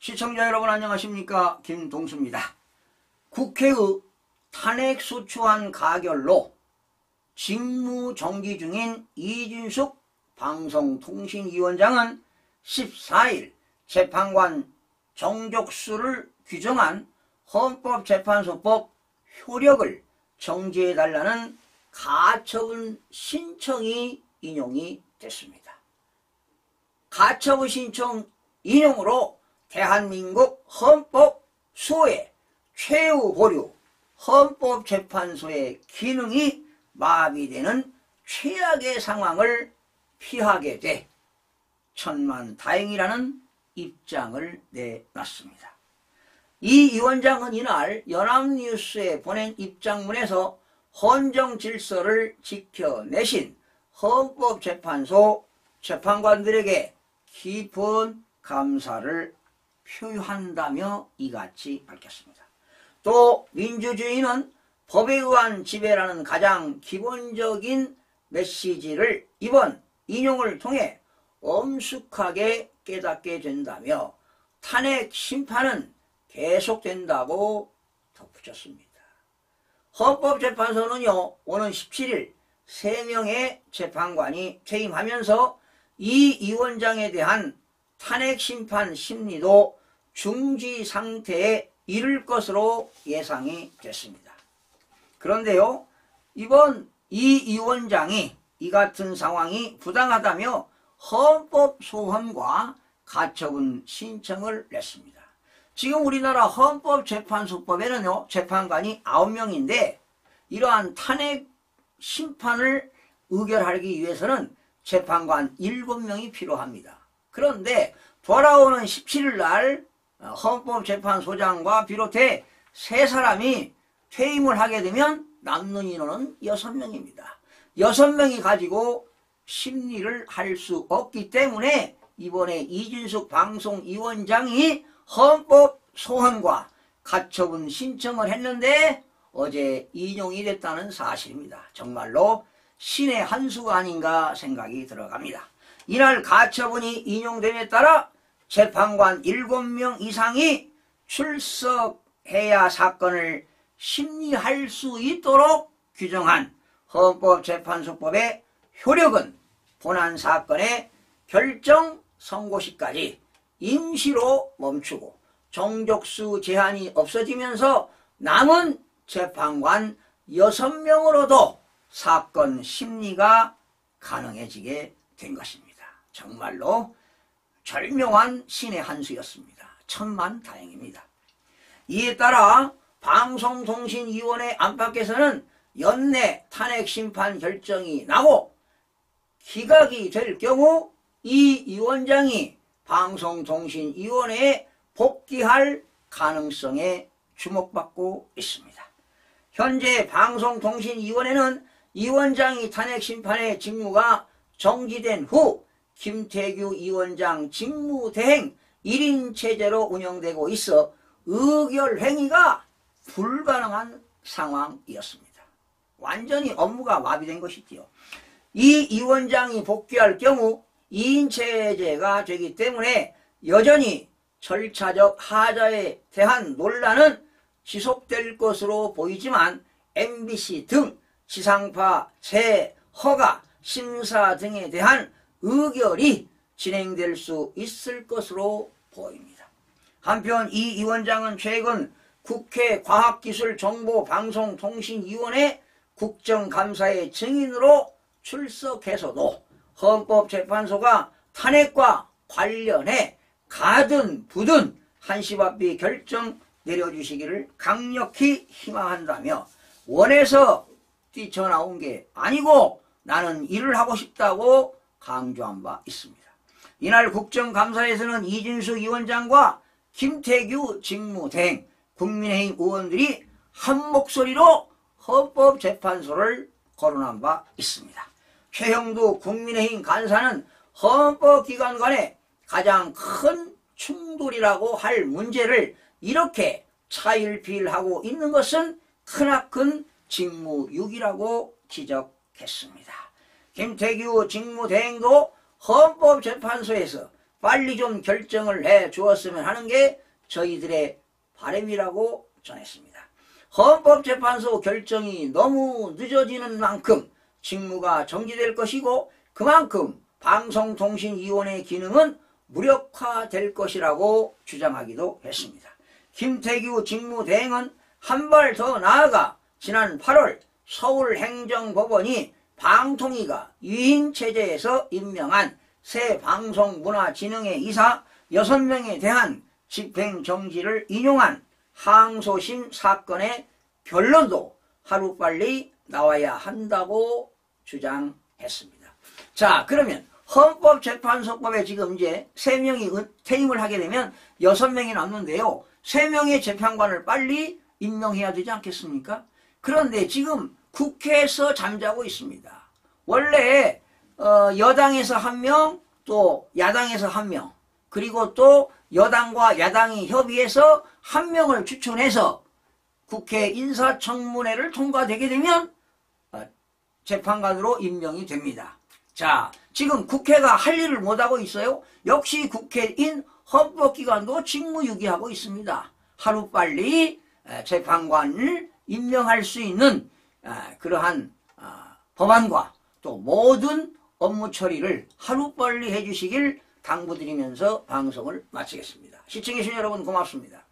시청자 여러분 안녕하십니까? 김동수입니다. 국회의 탄핵소추안 가결로 직무정지 중인 이진숙 방송통신위원장은 14일 재판관 정족수를 규정한 헌법재판소법 효력을 정지해달라는 가처분 신청이 인용이 됐습니다. 가처분 신청 인용으로 대한민국 헌법 수호의 최후 보류 헌법재판소의 기능이 마비되는 최악의 상황을 피하게 돼 천만다행이라는 입장을 내놨습니다. 이 위원장은 이날 연합뉴스에 보낸 입장문에서 헌정질서를 지켜내신 헌법재판소 재판관들에게 깊은 감사를 표한다며 이같이 밝혔습니다. 또 민주주의는 법에 의한 지배라는 가장 기본적인 메시지를 이번 인용을 통해 엄숙하게 깨닫게 된다며 탄핵 심판은 계속된다고 덧붙였습니다. 헌법재판소는요, 오는 17일 3명의 재판관이 퇴임하면서 이 위원장에 대한 탄핵 심판 심리도 중지 상태에 이를 것으로 예상이 됐습니다. 그런데요, 이번 이 위원장이 이 같은 상황이 부당하다며 헌법 소환과 가처분 신청을 냈습니다. 지금 우리나라 헌법재판소법에는요, 재판관이 9명인데 이러한 탄핵 심판을 의결하기 위해서는 재판관 7명이 필요합니다. 그런데 돌아오는 17일 날 헌법재판소장과 비롯해 3사람이 퇴임을 하게 되면 남는 인원은 6명입니다. 6명이 가지고 심리를 할 수 없기 때문에 이번에 이진숙 방송위원장이 헌법 소환과 가처분 신청을 했는데 어제 인용이 됐다는 사실입니다. 정말로 신의 한 수가 아닌가 생각이 들어갑니다. 이날 가처분이 인용됨에 따라 재판관 7명 이상이 출석해야 사건을 심리할 수 있도록 규정한 헌법재판소법의 효력은 본안 사건의 결정 선고 시까지 임시로 멈추고 정족수 제한이 없어지면서 남은 재판관 6명으로도 사건 심리가 가능해지게 된 것입니다. 정말로 절묘한 신의 한 수였습니다. 천만다행입니다. 이에 따라 방송통신위원회 안팎에서는 연내 탄핵심판 결정이 나고 기각이 될 경우 이 위원장이 방송통신위원회에 복귀할 가능성에 주목받고 있습니다. 현재 방송통신위원회는 위원장이 탄핵심판의 직무가 정지된 후 김태규 위원장 직무대행 1인 체제로 운영되고 있어 의결행위가 불가능한 상황이었습니다. 완전히 업무가 마비된 것이지요. 이 위원장이 복귀할 경우 2인 체제가 되기 때문에 여전히 절차적 하자에 대한 논란은 지속될 것으로 보이지만 MBC 등 지상파 재허가 심사 등에 대한 의결이 진행될 수 있을 것으로 보입니다. 한편 이 위원장은 최근 국회 과학기술정보방송통신위원회 국정감사의 증인으로 출석해서도 헌법재판소가 탄핵과 관련해 가든 부든 한시바삐 결정 내려주시기를 강력히 희망한다며 원해서 뛰쳐나온 게 아니고 나는 일을 하고 싶다고 강조한 바 있습니다. 이날 국정감사에서는 이진숙 위원장과 김태규 직무대행 국민의힘 의원들이 한 목소리로 헌법재판소를 거론한 바 있습니다. 최형두 국민의힘 간사는 헌법기관 간의 가장 큰 충돌이라고 할 문제를 이렇게 차일피일하고 있는 것은 크나큰 직무유기라고 지적했습니다. 김태규 직무대행도 헌법재판소에서 빨리 좀 결정을 해 주었으면 하는 게 저희들의 바람이라고 전했습니다. 헌법재판소 결정이 너무 늦어지는 만큼 직무가 정지될 것이고 그만큼 방송통신위원회 기능은 무력화될 것이라고 주장하기도 했습니다. 김태규 직무대행은 한 발 더 나아가 지난 8월 서울행정법원이 방통위가 위임체제에서 임명한 새 방송문화진흥회 이사 6명에 대한 집행정지를 인용한 항소심 사건의 변론도 하루빨리 나와야 한다고 주장했습니다. 자, 그러면 헌법재판소법에 지금 이제 3명이 퇴임을 하게 되면 6명이 남는데요. 3명의 재판관을 빨리 임명해야 되지 않겠습니까? 그런데 지금 국회에서 잠자고 있습니다. 원래 여당에서 1명, 또 야당에서 1명, 그리고 또 여당과 야당이 협의해서 1명을 추천해서 국회 인사청문회를 통과되게 되면 재판관으로 임명이 됩니다. 자, 지금 국회가 할 일을 못하고 있어요. 역시 국회인 헌법기관도 직무유기하고 있습니다. 하루빨리 재판관을 임명할 수 있는 그러한 법안과 또 모든 업무 처리를 하루빨리 해주시길 당부드리면서 방송을 마치겠습니다. 시청해주신 여러분 고맙습니다.